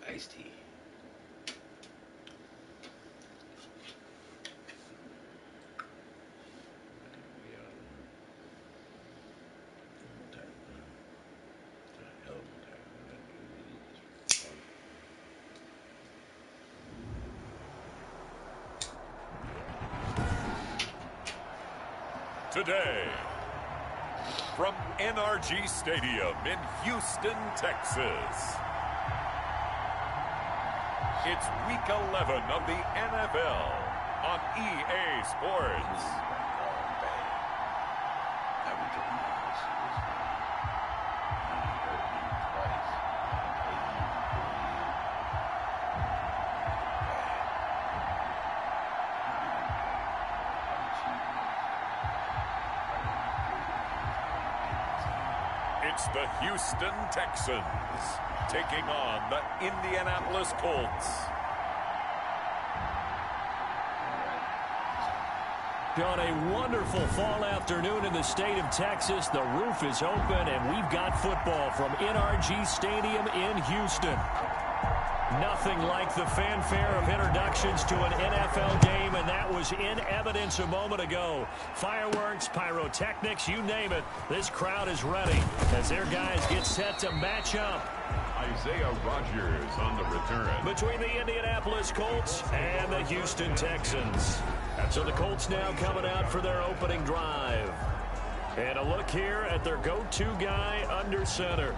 iced tea. Today, from NRG Stadium in Houston, Texas, it's Week 11 of the NFL on EA Sports. It's the Houston Texans taking on the Indianapolis Colts. On a wonderful fall afternoon in the state of Texas, the roof is open and we've got football from NRG Stadium in Houston. Nothing like the fanfare of introductions to an NFL game, and that was in evidence a moment ago. Fireworks, pyrotechnics, you name it. This crowd is ready as their guys get set to match up. Isaiah Rodgers on the return. Between the Indianapolis Colts and the Houston Texans. So the Colts now coming out for their opening drive. And a look here at their go-to guy under center.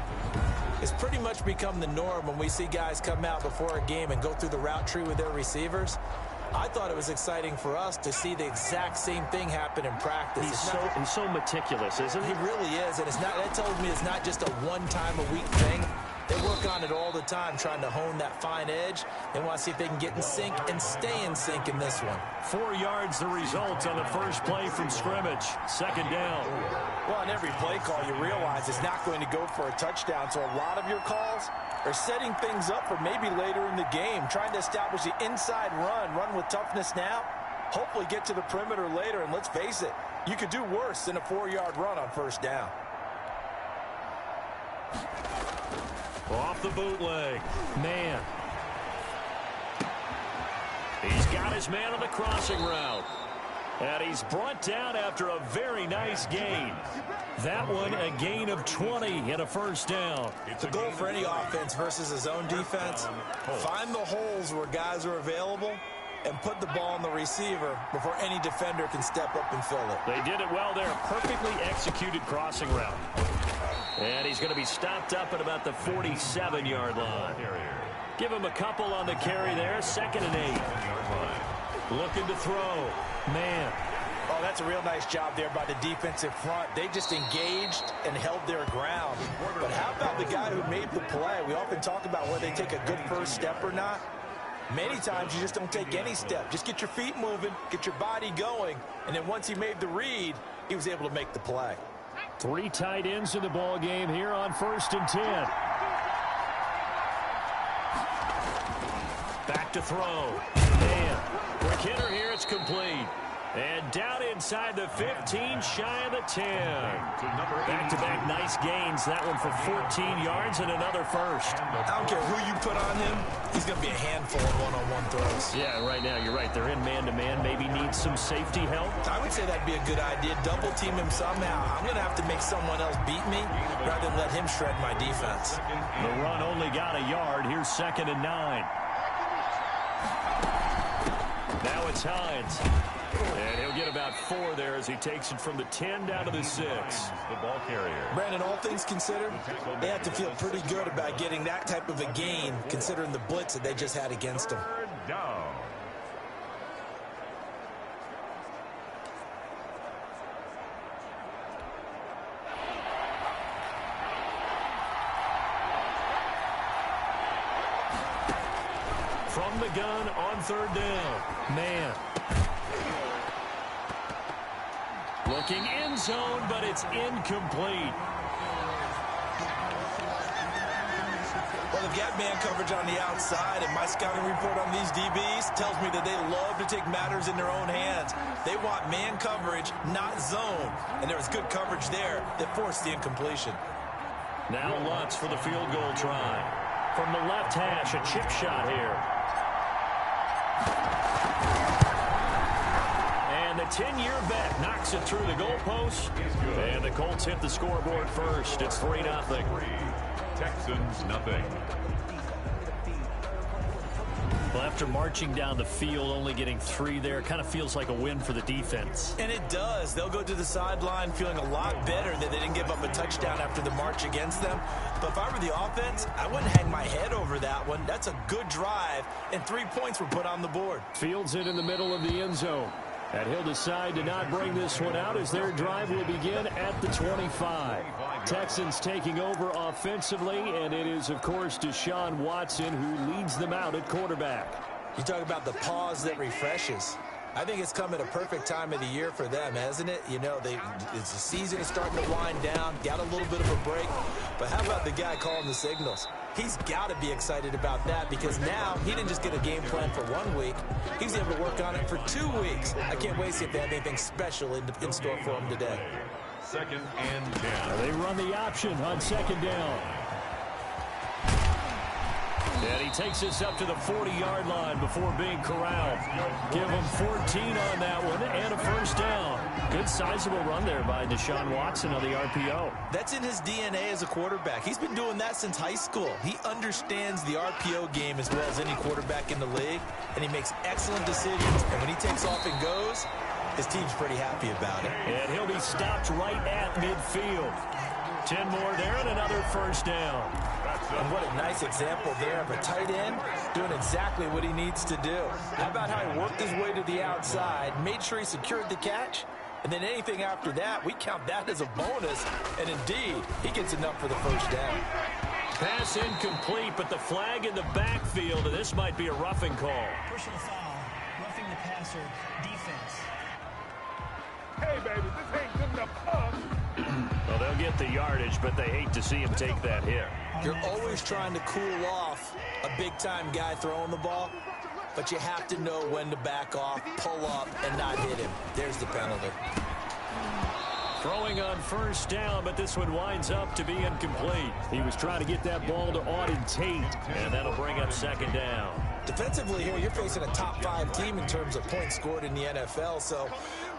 It's pretty much become the norm when we see guys come out before a game and go through the route tree with their receivers. I thought it was exciting for us to see the exact same thing happen in practice. He's so meticulous, isn't he? He really is, and that tells me it's not just a one-time-a-week thing. They work on it all the time, trying to hone that fine edge. They want to see if they can get in sync and stay in sync in this one. 4 yards the result on the first play from scrimmage. Second down. Well, on every play call, you realize it's not going to go for a touchdown, so a lot of your calls are setting things up for maybe later in the game, trying to establish the inside run with toughness now, hopefully get to the perimeter later, and let's face it, you could do worse than a 4-yard run on first down. Off the bootleg. Man. He's got his man on the crossing route. And he's brought down after a very nice gain. That one a gain of 20 and a first down. The goal for any offense versus a zone defense, find the holes where guys are available and put the ball on the receiver before any defender can step up and fill it. They did it well there. Perfectly executed crossing route. And he's going to be stopped up at about the 47-yard line. Give him a couple on the carry there. 2nd and 8. Looking to throw. Man. Oh, that's a real nice job there by the defensive front. They just engaged and held their ground. But how about the guy who made the play? We often talk about whether they take a good first step or not. Many times you just don't take any step. Just get your feet moving, get your body going, and then once he made the read, he was able to make the play. 3 tight ends in the ball game here on 1st and 10. Back to throw. Man, quick hitter here. It's complete. And down inside the 15, shy of the 10. Back-to-back nice gains. That one for 14 yards and another first. I don't care who you put on him. He's going to be a handful of one-on-one throws. Yeah, right now you're right. They're in man-to-man. Maybe need some safety help. I would say that'd be a good idea. Double team him somehow. I'm going to have to make someone else beat me rather than let him shred my defense. The run only got a yard. Here's 2nd and 9. Now it's Hines. And he'll get about 4 there as he takes it from the 10 down to the 6. The ball carrier. Brandon, all things considered, they have to feel pretty good about getting that type of a gain considering the blitz that they just had against them. Down. From the gun on 3rd down. Man. Looking end zone, but it's incomplete. Well, they've got man coverage on the outside, and my scouting report on these DBs tells me that they love to take matters in their own hands. They want man coverage, not zone. And there was good coverage there that forced the incompletion. Now Lutz for the field goal try. from the left hash, a chip shot here. And the 10-year vet knocks it through the goalpost. And the Colts hit the scoreboard first. It's 3-0. Texans nothing. Well, after marching down the field, only getting 3 there, kind of feels like a win for the defense. And it does. They'll go to the sideline feeling a lot better that they didn't give up a touchdown after the march against them. But if I were the offense, I wouldn't hang my head over that one. That's a good drive, and 3 points were put on the board. Fields it in the middle of the end zone. And he'll decide to not bring this one out as their drive will begin at the 25. Texans taking over offensively, and it is, of course, Deshaun Watson who leads them out at quarterback. You talk about the pause that refreshes. I think it's come at a perfect time of the year for them, hasn't it? You know, the season is starting to wind down, got a little bit of a break. But how about the guy calling the signals? He's got to be excited about that because now he didn't just get a game plan for 1 week. He's able to work on it for 2 weeks. I can't wait to see if they have anything special in store for him today. 2nd and 10. They run the option on 2nd down. And he takes us up to the 40-yard line before being corralled. Give him 14 on that one and a first down. Good sizable run there by Deshaun Watson on the RPO. That's in his DNA as a quarterback. He's been doing that since high school. He understands the RPO game as well as any quarterback in the league, and he makes excellent decisions. And when he takes off and goes, his team's pretty happy about it. And he'll be stopped right at midfield. 10 more there and another first down. And what a nice example there of a tight end doing exactly what he needs to do. How about how he worked his way to the outside, made sure he secured the catch, and then anything after that, we count that as a bonus. And indeed, he gets enough for the first down. Pass incomplete, but the flag in the backfield, and this might be a roughing call. Personal foul, roughing the passer, defense. Hey, baby, this ain't good enough. Well, they'll get the yardage, but they hate to see him take that hit. You're always trying to cool off a big-time guy throwing the ball, but you have to know when to back off, pull up, and not hit him. There's the penalty. Throwing on first down, but this one winds up to be incomplete. He was trying to get that ball to Auden Tate, and that'll bring up 2nd down. Defensively here, you're facing a top-5 team in terms of points scored in the NFL, so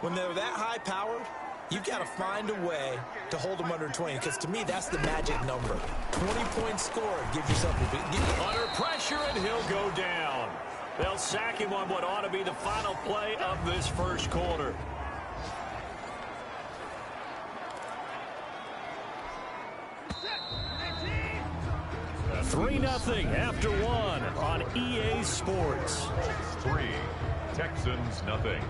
when they're that high-powered, you've got to find a way to hold them under 20, because to me, that's the magic number. 20 points scored gives yourself a big... Under pressure, and he'll go down. They'll sack him on what ought to be the final play of this first quarter. A 3-0 after 1 on EA Sports. 3, Texans nothing.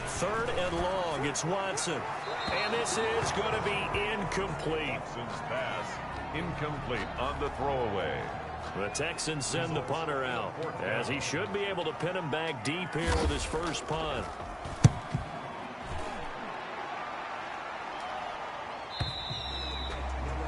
Third and long, it's Watson. And this is going to be incomplete. Texans pass incomplete on the throwaway. The Texans send the punter out, as he should be able to pin him back deep here with his first punt.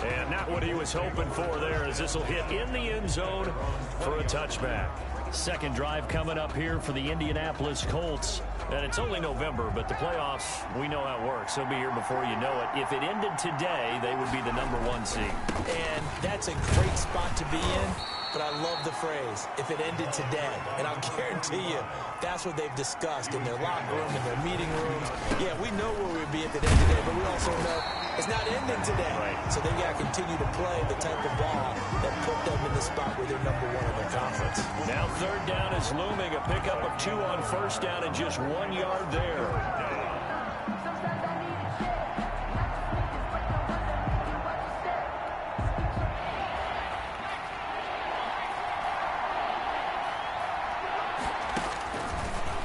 And not what he was hoping for there, as this will hit in the end zone for a touchback. Second drive coming up here for the Indianapolis Colts. And it's only November, but the playoffs, we know how it works. They'll be here before you know it. If it ended today, they would be the #1 seed. And that's a great spot to be in, but I love the phrase, if it ended today. And I'll guarantee you, that's what they've discussed in their locker room, in their meeting rooms. Yeah, we know where we'd be if it ended today, but we also know it's not ending today. Right. So they've got to continue to play the type of ball that put them in the spot where they're #1 in the conference. Now 3rd down is looming. A pickup of 2 on first down and just 1 yard there.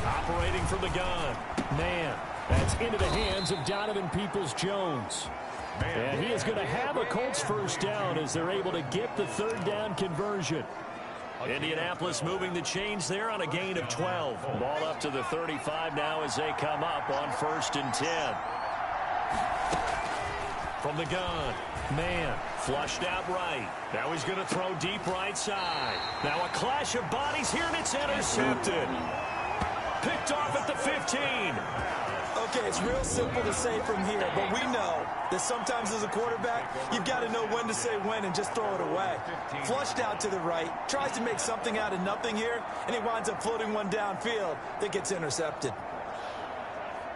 Operating from the gun. Man, that's into the hands of Donovan Peoples-Jones. And he is going to have a Colts first down as they're able to get the 3rd down conversion. Indianapolis moving the chains there on a gain of 12. Ball up to the 35 now as they come up on 1st and 10. From the gun. Man, flushed out right. Now he's going to throw deep right side. Now a clash of bodies here, and it's intercepted. Picked off at the 15. Okay, it's real simple to say from here, but we know that sometimes as a quarterback, you've got to know when to say when and just throw it away. Flushed out to the right, tries to make something out of nothing here, and he winds up floating one downfield that gets intercepted.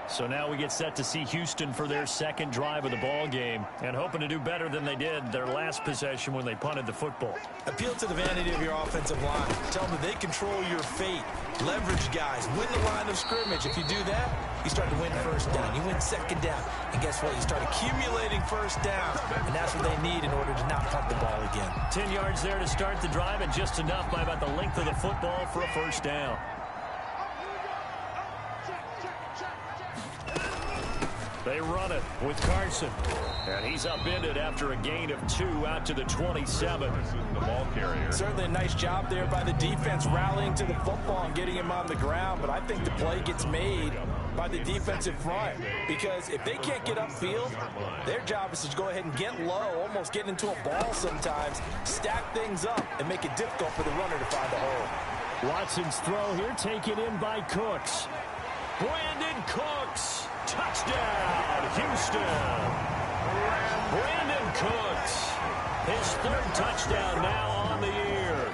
So now we get set to see Houston for their second drive of the ball game, and hoping to do better than they did their last possession when they punted the football. Appeal to the vanity of your offensive line. Tell them that they control your fate. Leverage guys. Win the line of scrimmage. If you do that, you start to win first down. You win second down. And guess what? You start accumulating first down. And that's what they need in order to not punt the ball again. 10 yards there to start the drive, and just enough by about the length of the football for a first down. They run it with Carson. And he's upended after a gain of 2 out to the 27. The ball carrier. Certainly a nice job there by the defense rallying to the football and getting him on the ground. But I think the play gets made by the defensive front. Because if they can't get upfield, their job is to go ahead and get low, almost get into a ball sometimes, stack things up, and make it difficult for the runner to find the hole. Watson's throw here taken in by Cooks. Brandon Cooks. Touchdown, Houston. Brandon Cooks. His third touchdown now on the year.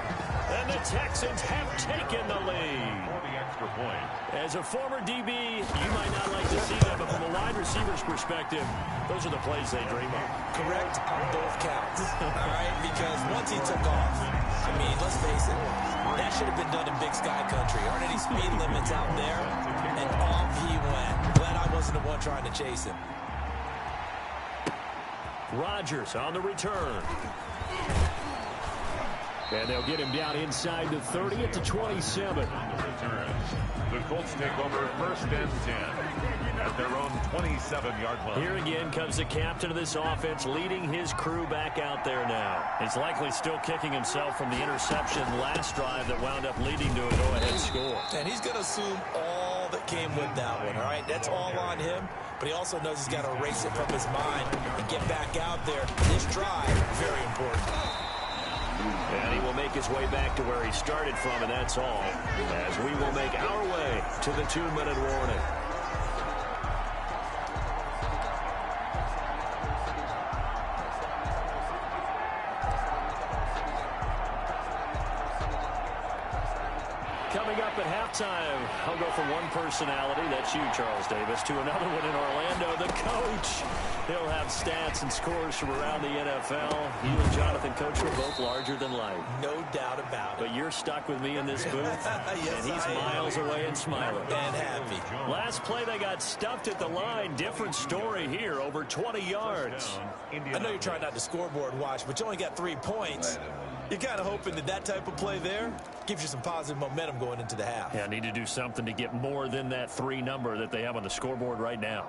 And the Texans have taken the lead. For the extra point. As a former DB, you might not like to see that, but from a wide receiver's perspective, those are the plays they dream of. Correct on both counts. All right, because once he took off, I mean, let's face it, that should have been done in Big Sky Country. Aren't any speed limits out there? And off he went. Glad I wasn't the one trying to chase him. Rodgers on the return. And they'll get him down inside the 30 at the 27. The Colts take over first and 10 at their own 27-yard line. Here again comes the captain of this offense, leading his crew back out there now. He's likely still kicking himself from the interception last drive that wound up leading to a go-ahead score. And he's going to assume all that came with that one, all right? That's all on him, but he also knows he's got to erase it from his mind and get back out there. This drive, very important. And he will make his way back to where he started from, and that's all, as we will make our way to the 2-minute warning. Coming up at halftime, I'll go from one personality, that's you, Charles Davis, to another one in Orlando, the coach. He'll have stats and scores from around the NFL. You and Jonathan, Coach, are both larger than life. No doubt about it. But you're stuck with me in this booth, yes, and he's miles away and smiling. And happy. Last play, they got stuffed at the line. Different story here, over 20 yards. I know you're trying not to scoreboard watch, but you only got 3 points. You're kind of hoping that that type of play there gives you some positive momentum going into the half. Yeah, need to do something to get more than that 3 number that they have on the scoreboard right now.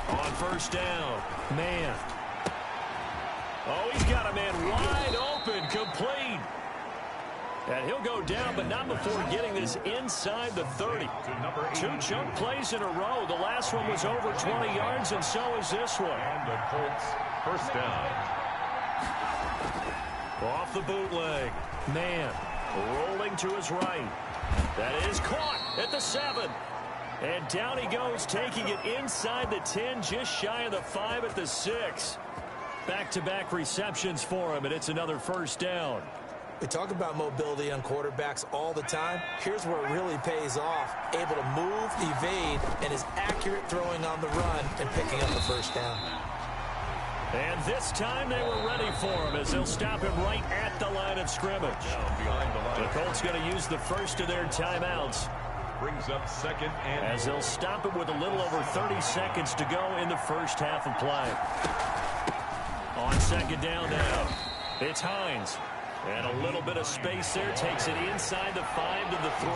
On first down, man. Oh, he's got a man wide open, complete. And he'll go down, but not before getting this inside the 30. 2 chunk plays in a row. The last one was over 20 yards, and so is this one. And the Colts first down. Off the bootleg. Man, rolling to his right. That is caught at the 7. And down he goes, taking it inside the 10, just shy of the 5 at the 6. Back-to-back receptions for him, and it's another first down. We talk about mobility on quarterbacks all the time. Here's where it really pays off. Able to move, evade, and is accurate throwing on the run and picking up the first down. And this time they were ready for him as they'll stop him right at the line of scrimmage. The Colts going to use the first of their timeouts. Brings up second and as they'll stop it with a little over 30 seconds to go in the first half of play. On second down now, it's Hines. And a little bit of space there, takes it inside the 5 to the 3.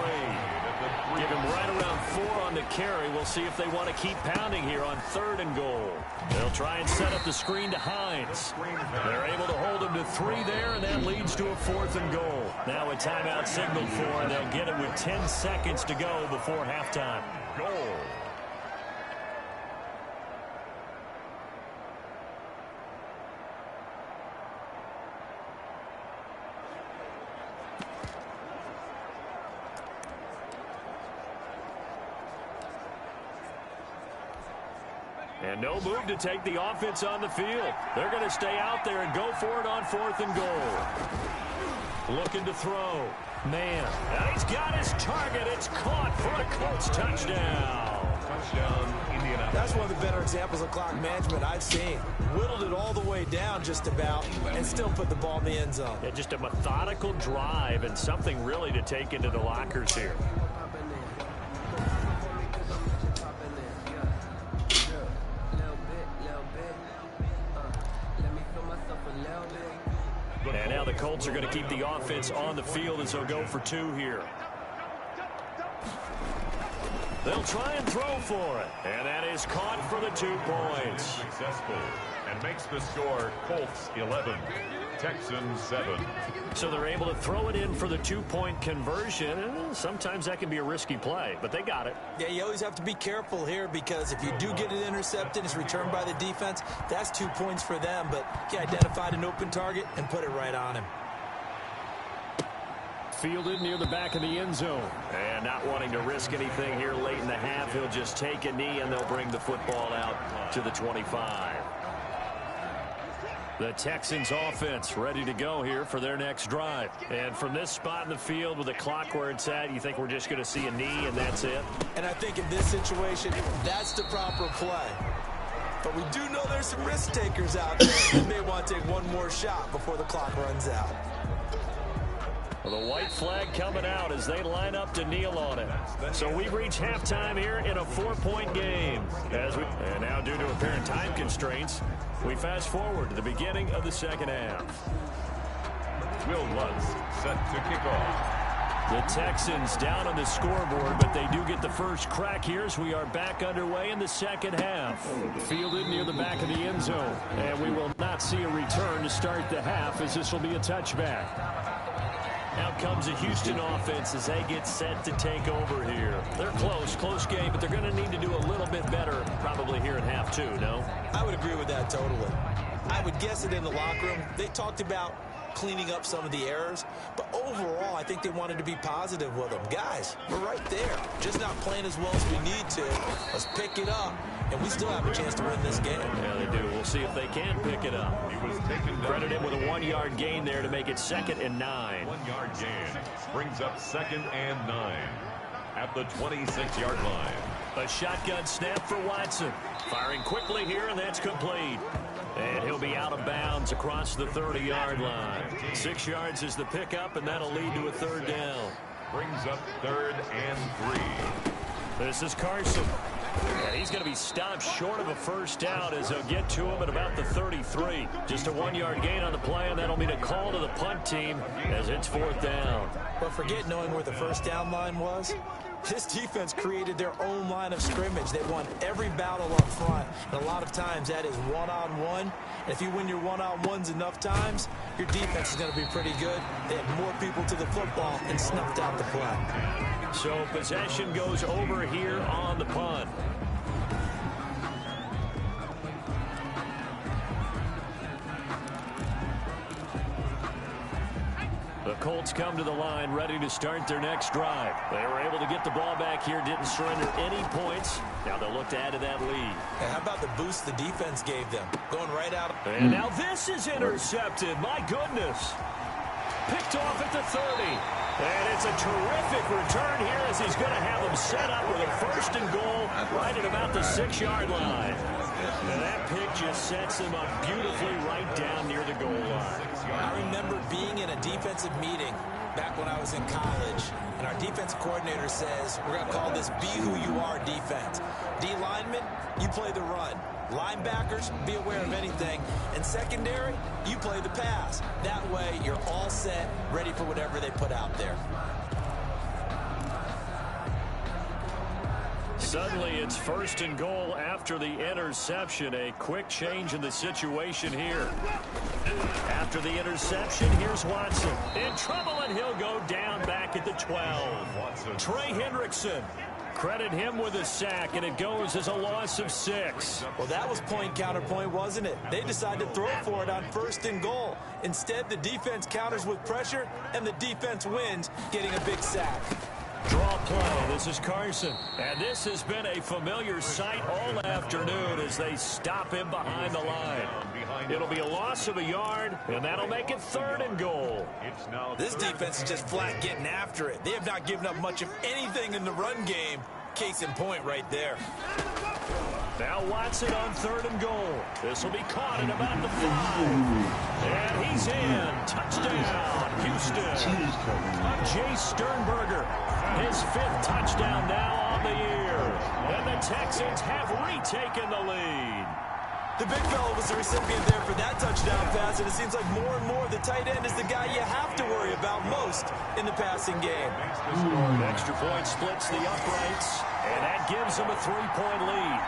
Give him right around 4 on the carry. We'll see if they want to keep pounding here on 3rd and goal. They'll try and set up the screen to Hines. They're able to hold him to 3 there, and that leads to a 4th and goal. Now a timeout signaled for, and they'll get it with 10 seconds to go before halftime. goal. And no move to take the offense on the field. They're going to stay out there and go for it on 4th and goal. Looking to throw. Man, and he's got his target. It's caught for a Colts touchdown. Touchdown, Indianapolis. That's one of the better examples of clock management I've seen. Whittled it all the way down just about and still put the ball in the end zone. Yeah, just a methodical drive and something really to take into the lockers here. And now the Colts are going to keep the offense on the field as they'll go for 2 here. They'll try and throw for it. And that is caught for the 2 points. Successful and makes the score Colts 11, Texans 7. So they're able to throw it in for the 2-point conversion. Sometimes that can be a risky play, but they got it. Yeah, you always have to be careful here because if you do get it intercepted, it's returned by the defense, that's 2 points for them. But he identified an open target and put it right on him. Fielded near the back of the end zone. And not wanting to risk anything here late in the half, he'll just take a knee and they'll bring the football out to the 25. The Texans offense ready to go here for their next drive. And from this spot in the field with the clock where it's at, you think we're just going to see a knee and that's it? And I think in this situation, that's the proper play. But we do know there's some risk takers out there that may want to take one more shot before the clock runs out. Well, the white flag coming out as they line up to kneel on it. So we've reached halftime here in a 4-point game. And now due to apparent time constraints, we fast forward to the beginning of the second half. Will Lutz set to kick off. The Texans down on the scoreboard, but they do get the first crack here as we are back underway in the second half. Fielded near the back of the end zone. And we will not see a return to start the half as this will be a touchback. Out comes the Houston offense as they get set to take over here. They're close game, but they're going to need to do a little bit better probably here in half 2, no? I would agree with that totally. I would guess it in the locker room. They talked about cleaning up some of the errors, but overall, I think they wanted to be positive with them. Guys, we're right there. Just not playing as well as we need to. Let's pick it up, and we still have a chance to win this game. Yeah, they do. We'll see if they can pick it up. He was taken down. Credit him with a 1-yard gain there to make it 2nd and 9. 1-yard gain brings up 2nd and 9 at the 26-yard line. A shotgun snap for Watson. Firing quickly here, and that's complete. And he'll be out of bounds across the 30-yard line. 6 yards is the pickup, and that'll lead to a 3rd down. Brings up 3rd and 3. This is Carson. And he's going to be stopped short of a first down as they'll get to him at about the 33. Just a 1-yard gain on the play, and that'll mean a call to the punt team as it's 4th down. But forget knowing where the first down line was. This defense created their own line of scrimmage. They won every battle up front, and a lot of times that is one-on-one. And if you win your one-on-ones enough times, your defense is going to be pretty good. They had more people to the football and snuffed out the play. So possession goes over here on the punt. The Colts come to the line ready to start their next drive. They were able to get the ball back here, didn't surrender any points. Now they'll look to add to that lead. And how about the boost the defense gave them? Going right out. And now this is intercepted. My goodness. Picked off at the 30. And it's a terrific return here as he's going to have them set up with a 1st and goal right at about the 6-yard line. And that pick just sets them up beautifully right down near the goal line. I remember being in a defensive meeting back when I was in college, and our defensive coordinator says, we're going to call this Be Who You Are defense. D linemen, you play the run. Linebackers, be aware of anything. And secondary, you play the pass. That way, you're all set, ready for whatever they put out there. Suddenly, it's 1st and goal after the interception. A quick change in the situation here. After the interception, here's Watson. In trouble, and he'll go down back at the 12. Trey Hendrickson. Credit him with a sack, and it goes as a loss of 6. Well, that was point counterpoint, wasn't it? They decided to throw for it on 1st and goal. Instead, the defense counters with pressure, and the defense wins, getting a big sack. Draw play. This is Carson. And this has been a familiar sight all afternoon as they stop him behind the line. It'll be a loss of a yard, and that'll make it 3rd and goal. This defense is just flat getting after it. They have not given up much of anything in the run game. Case in point right there. Now Watson on 3rd and goal. This will be caught at about the 5. And he's in. Touchdown, Houston. Jay Sternberger, his 5th touchdown now on the year. And the Texans have retaken the lead. The big fella was the recipient there for that touchdown pass, and it seems like more and more the tight end is the guy you have to worry about most in the passing game. Extra point splits the uprights, and that gives them a 3-point lead.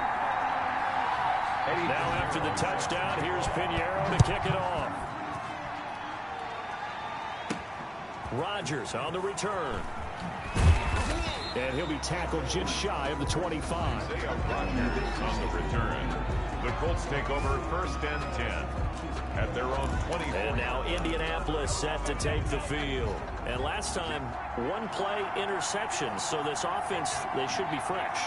Now after the touchdown, here's Pinheiro to kick it off. Rodgers on the return. And he'll be tackled just shy of the 25. Rodgers on the return. The Colts take over 1st and 10 at their own 24. And now Indianapolis set to take the field. And last time, 1-play interception. So this offense, they should be fresh.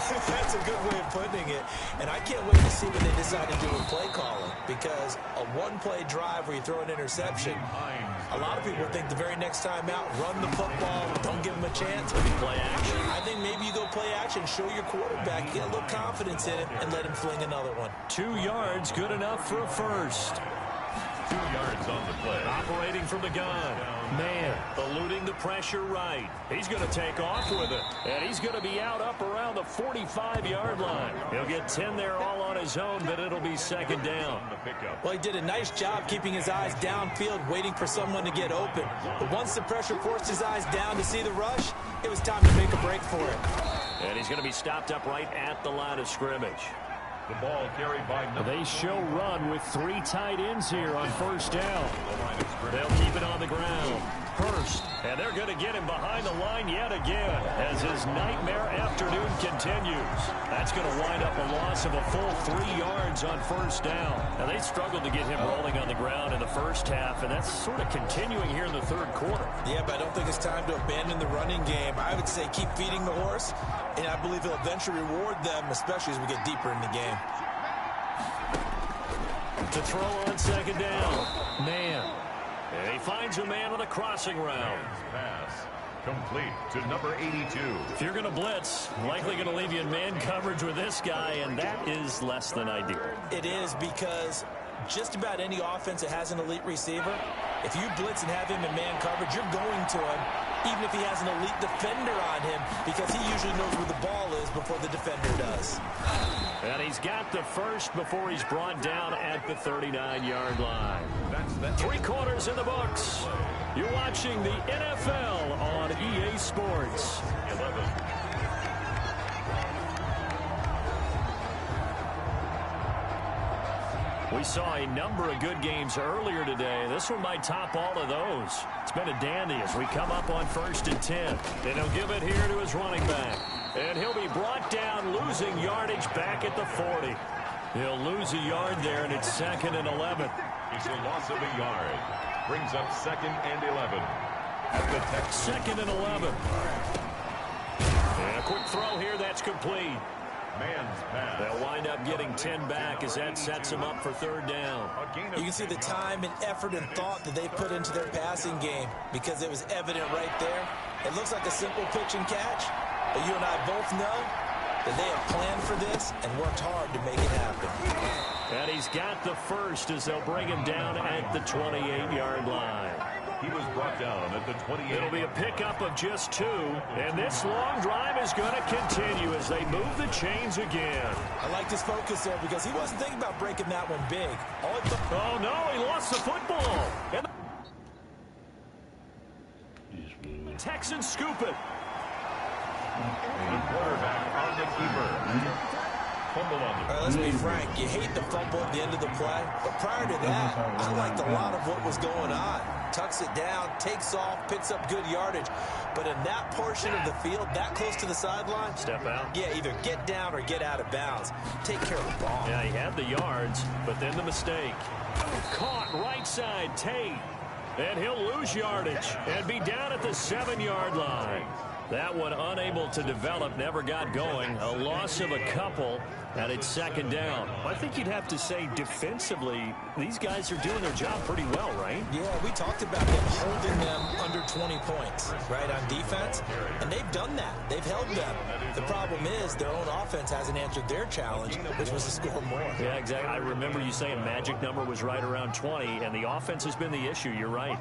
That's a good way of putting it. And I can't wait to see what they decide to do with play calling. Because a 1-play drive where you throw an interception, a lot of people think the very next time out, run the football, don't give them a chance. Maybe play action. I think maybe you go play action, show your quarterback, get a little confidence in it, and let him fling another one. 2 yards, good enough for a first. 2 yards on the play. Operating from the gun. Man, eluding the pressure right. He's going to take off with it. And he's going to be out up around the 45-yard line. He'll get 10 there all on his own, but it'll be 2nd down. Well, he did a nice job keeping his eyes downfield, waiting for someone to get open. But once the pressure forced his eyes down to see the rush, it was time to make a break for him. And he's going to be stopped up right at the line of scrimmage. The ball carried by They show run with 3 tight ends here on 1st down. They'll keep it on the ground. Hurst, and they're going to get him behind the line yet again as his nightmare afternoon continues. That's going to wind up a loss of a full 3 yards on 1st down. Now, they struggled to get him rolling on the ground in the first half, and that's sort of continuing here in the 3rd quarter. Yeah, but I don't think it's time to abandon the running game. I would say keep feeding the horse, and I believe he'll eventually reward them, especially as we get deeper in the game. To throw on 2nd down. Man. And he finds a man on the crossing route. Pass complete to number 82. If you're going to blitz, likely going to leave you in man coverage with this guy, and that is less than ideal. It is, because just about any offense that has an elite receiver, if you blitz and have him in man coverage, you're going to him, even if he has an elite defender on him, because he usually knows where the ball is before the defender does. And he's got the first before he's brought down at the 39-yard line. 3 quarters in the books. You're watching the NFL on EA Sports. 11. We saw a number of good games earlier today. This one might top all of those. It's been a dandy as we come up on 1st and 10. And he'll give it here to his running back. And he'll be brought down, losing yardage back at the 40. He'll lose a yard there, and it's 2nd and 11. It's a loss of a yard. Brings up 2nd and 11. At the Texans. 2nd and 11. And a quick throw here, that's complete. Man's pass. They'll wind up getting 10 back as that sets them up for 3rd down. You can see the time and effort and thought that they put into their passing game, because it was evident right there. It looks like a simple pitch and catch, but you and I both know that they have planned for this and worked hard to make it happen. And he's got the first as they'll bring him down at the 28-yard line. He was brought down at the 28. It'll be a pickup of just 2, and this long drive is going to continue as they move the chains again. I like his focus there, because he wasn't thinking about breaking that one big. Oh, no, he lost the football. And the Texans scoop it. The quarterback on the keeper. Fumble on the All right, let's be frank. You hate the fumble at the end of the play, but prior to that, I liked a lot of what was going on. Tucks it down, takes off, picks up good yardage. But in that portion of the field, that close to the sideline, step out. Yeah, either get down or get out of bounds. Take care of the ball. Yeah, he had the yards, but then the mistake. Caught right side, Tate. And he'll lose yardage and be down at the 7-yard line. That one unable to develop, never got going. A loss of a couple, and it's second down. I think you'd have to say defensively, these guys are doing their job pretty well, right? Yeah, we talked about them holding them under 20 points, right, on defense, and they've done that. They've held them. The problem is their own offense hasn't answered their challenge, which was to score more. Yeah, exactly. I remember you saying magic number was right around 20, and the offense has been the issue. You're right.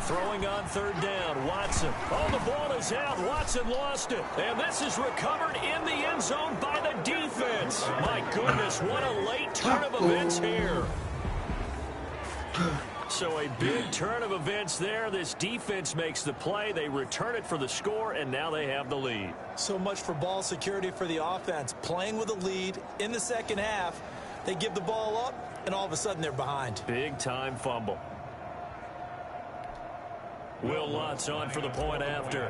Throwing on third down, Watson. Oh, the ball is out. Watson lost it. And this is recovered in the end zone by the defense. My goodness, what a late turn of events here. So a big turn of events there. This defense makes the play. They return it for the score, and now they have the lead. So much for ball security for the offense. Playing with a lead in the second half. They give the ball up, and all of a sudden they're behind. Big-time fumble. Will Lutz on for the point after.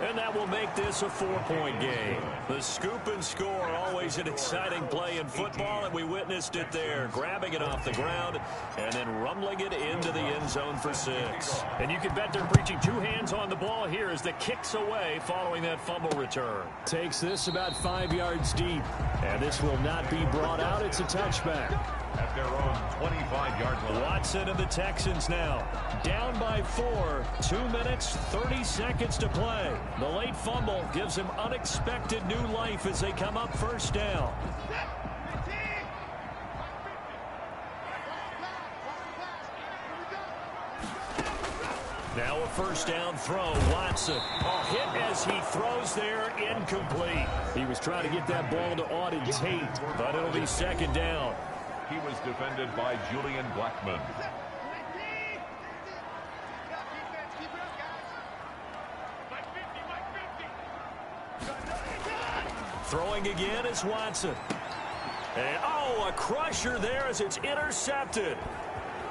And that will make this a 4-point game. The scoop and score, always an exciting play in football, and we witnessed it there. Grabbing it off the ground and then rumbling it into the end zone for 6. And you can bet they're preaching 2 hands on the ball here as the kick's away following that fumble return. Takes this about 5 yards deep. And this will not be brought out. It's a touchback. At their own 25-yard line. Watson and the Texans now down by 4. 2 minutes, 30 seconds to play. The late fumble gives him unexpected new life as they come up first down. Now a first down throw. Watson. Hit as he throws there, incomplete. He was trying to get that ball to Auden Tate, but it'll be second down. He was defended by Julian Blackman. Throwing again is Watson. And, a crusher there as it's intercepted.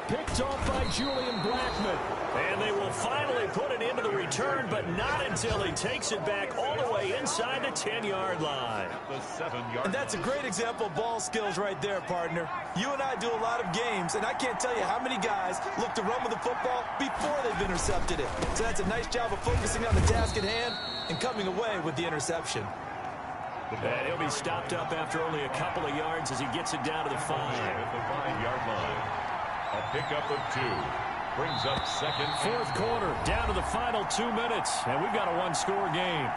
Picked off by Julian Blackman. And they will finally put it into the return, but not until he takes it back all the way inside the 10-yard line. The 7-yard. And that's a great example of ball skills right there, partner. You and I do a lot of games, and I can't tell you how many guys look to run with the football before they've intercepted it. So that's a nice job of focusing on the task at hand and coming away with the interception. And he'll be stopped up after only a couple of yards as he gets it down to the 5. At the 5-yard line. A pickup of 2. Brings up second. Fourth quarter, down to the final 2 minutes, and we've got a one-score game.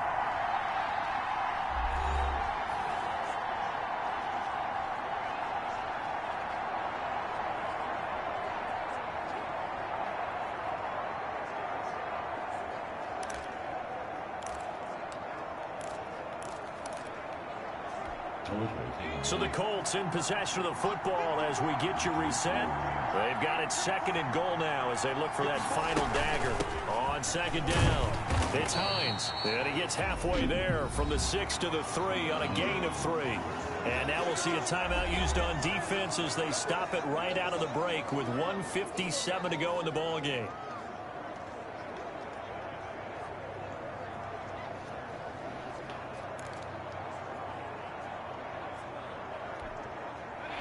So the Colts in possession of the football as we get you reset. They've got it second and goal now as they look for that final dagger. On second down, it's Hines. And he gets halfway there from the 6 to the 3 on a gain of 3. And now we'll see a timeout used on defense as they stop it right out of the break with 1:57 to go in the ball game.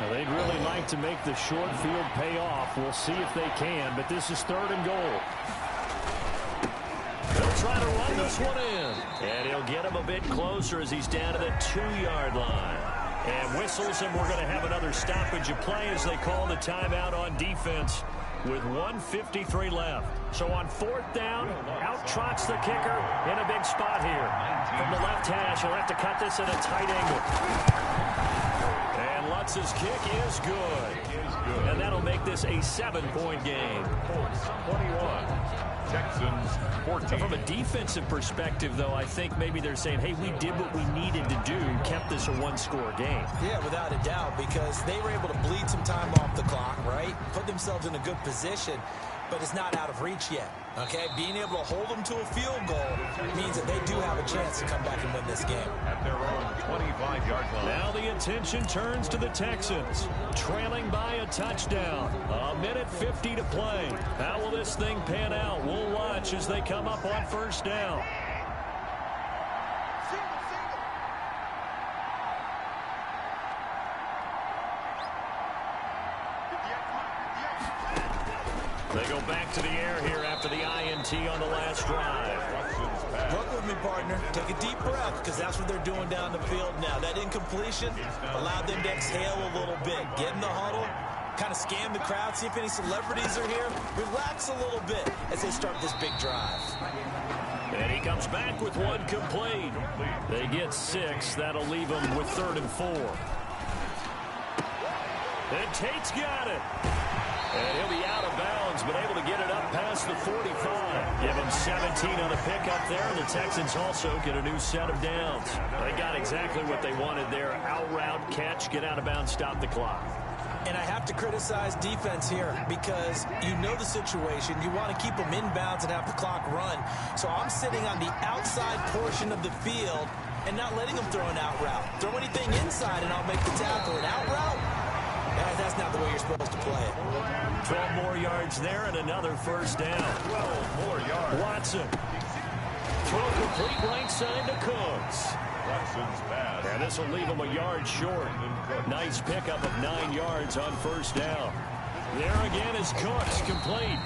Now, they'd really like to make the short field pay off. We'll see if they can, but this is third and goal. They'll try to run this one in. And he'll get him a bit closer as he's down to the 2-yard line. And whistles, and we're going to have another stoppage of play as they call the timeout on defense with 1:53 left. So on fourth down, out trots the kicker in a big spot here. From the left hash, he'll have to cut this at a tight angle. And Lutz's kick is good. And that'll make this a 7-point game. 21. Texans 14. From a defensive perspective, though, I think maybe they're saying, hey, we did what we needed to do, kept this a one-score game. Yeah, without a doubt, because they were able to bleed some time off the clock, right? Put themselves in a good position, but it's not out of reach yet, okay? Being able to hold them to a field goal means that they do have a chance to come back and win this game. At their own 25-yard line. Now the attention turns to the Texans, trailing by a touchdown. 1:50 to play. How will this thing pan out? We'll watch as they come up on first down. They go back to the air here after the INT on the last drive. Work with me, partner. Take a deep breath, because that's what they're doing down the field now. That incompletion allowed them to exhale a little bit. Get in the huddle, kind of scan the crowd, see if any celebrities are here. Relax a little bit as they start this big drive. And he comes back with one complete. They get 6. That'll leave them with 3rd and 4. And Tate's got it. And he'll be out of bounds, but able to get it up past the 45. Give him 17 on a pickup there, and the Texans also get a new set of downs. They got exactly what they wanted there. Out route, catch, get out of bounds, stop the clock. And I have to criticize defense here because you know the situation. You want to keep them inbounds and have the clock run. So I'm sitting on the outside portion of the field and not letting them throw an out route. Throw anything inside and I'll make the tackle. An out route? That's not the way you're supposed to play it. 12 more yards there and another first down. 12 more yards. Watson. Throw complete right side to Cooks. Watson's pass. And this will leave him a yard short. Nice pickup of 9 yards on first down. There again is Cooks, complete.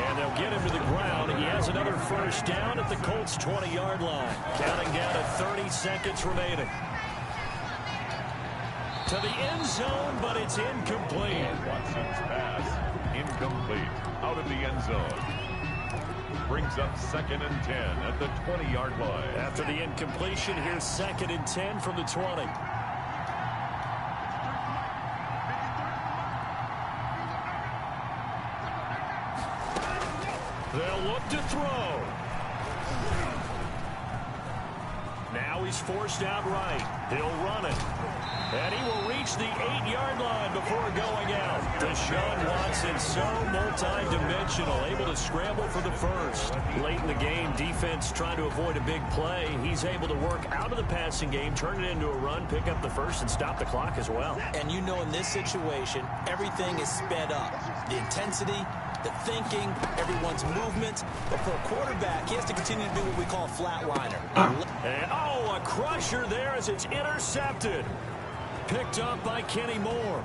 And they'll get him to the ground. He has another first down at the Colts' 20-yard line. Counting down to 30 seconds remaining. To the end zone, but it's incomplete. Watson's pass incomplete. Out of the end zone. Brings up 2nd and 10 at the 20-yard line. After the incompletion, here's 2nd and 10 from the 20. They'll look to throw. Now he's forced out right. He'll run it. And he will reach the 8-yard line before going out. Deshaun Watson, so multi-dimensional, able to scramble for the first. Late in the game, defense trying to avoid a big play. He's able to work out of the passing game, turn it into a run, pick up the first, and stop the clock as well. And you know in this situation, everything is sped up. The intensity, the thinking, everyone's movements. But for a quarterback, he has to continue to do what we call a flatliner. And, oh, a crusher there as it's intercepted. Picked up by Kenny Moore.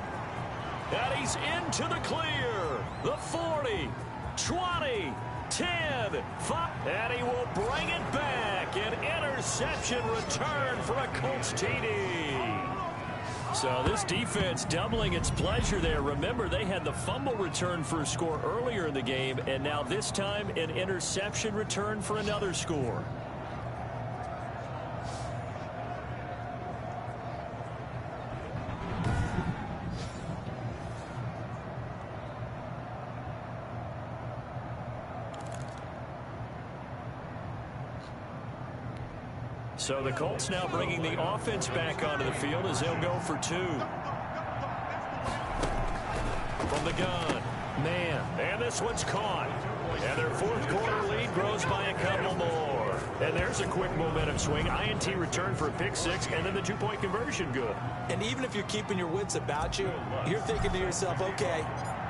And he's into the clear. The 40, 20, 10, 5. And he will bring it back. An interception return for a Colts TD. So this defense doubling its pleasure there. Remember, they had the fumble return for a score earlier in the game, and now this time an interception return for another score. So the Colts now bringing the offense back onto the field as they'll go for 2. From the gun. Man. And this one's caught. And their 4th quarter lead grows by a couple more. And there's a quick momentum swing. INT return for a pick 6, and then the 2-point conversion good. And even if you're keeping your wits about you, you're thinking to yourself, okay,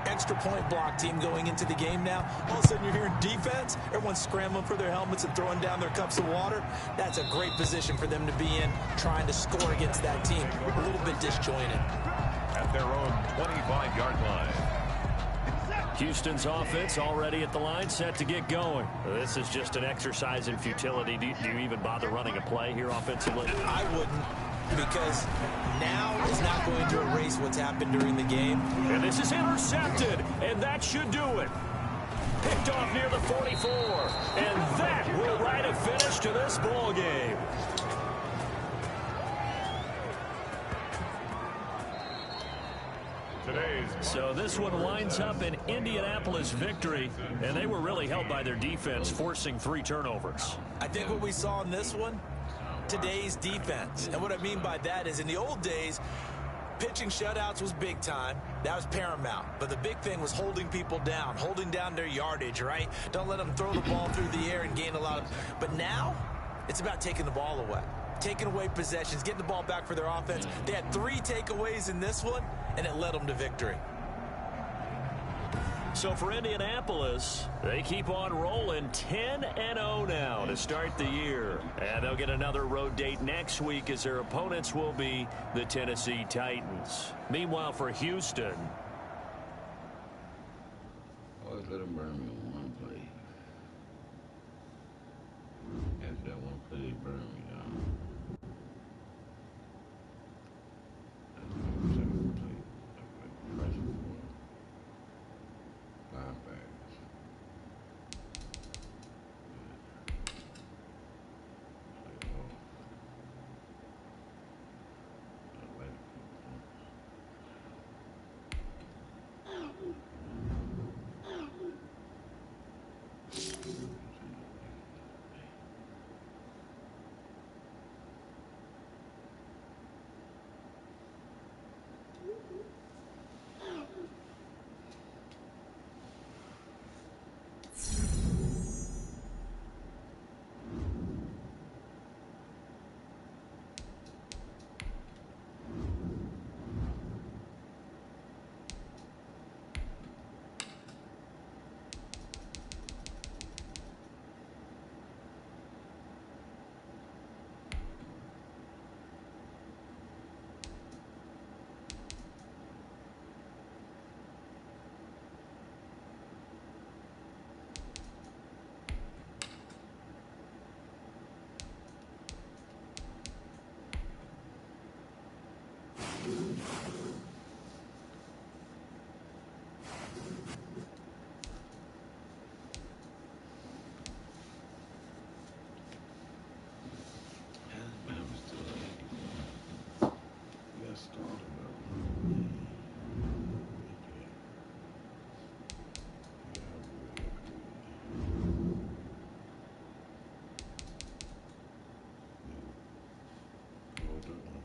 extra point block team going into the game now. All of a sudden you're hearing defense. Everyone's scrambling for their helmets and throwing down their cups of water. That's a great position for them to be in, trying to score against that team. A little bit disjointed. At their own 25-yard line. Houston's offense already at the line, set to get going. This is just an exercise in futility. Do you even bother running a play here offensively? I wouldn't, because now is not going to erase what's happened during the game. And this is intercepted, and that should do it. Picked off near the 44, and that will write a finish to this ball game. So this one winds up an Indianapolis victory, and they were really helped by their defense, forcing 3 turnovers. I think what we saw in this one, today's defense. And what I mean by that is in the old days, pitching shutouts was big time. That was paramount. But the big thing was holding people down, holding down their yardage, right? Don't let them throw the ball through the air and gain a lot of... But now, it's about taking the ball away. Taking away possessions, getting the ball back for their offense. They had 3 takeaways in this one, and it led them to victory. So for Indianapolis, they keep on rolling 10-0 now to start the year. And they'll get another road date next week as their opponents will be the Tennessee Titans. Meanwhile, for Houston... let them burn me on one play. After that one play, they burned me down. After that second play, I played pressure for linebackers. Like, oh, I like Alabama's still like, you got started up. Yeah,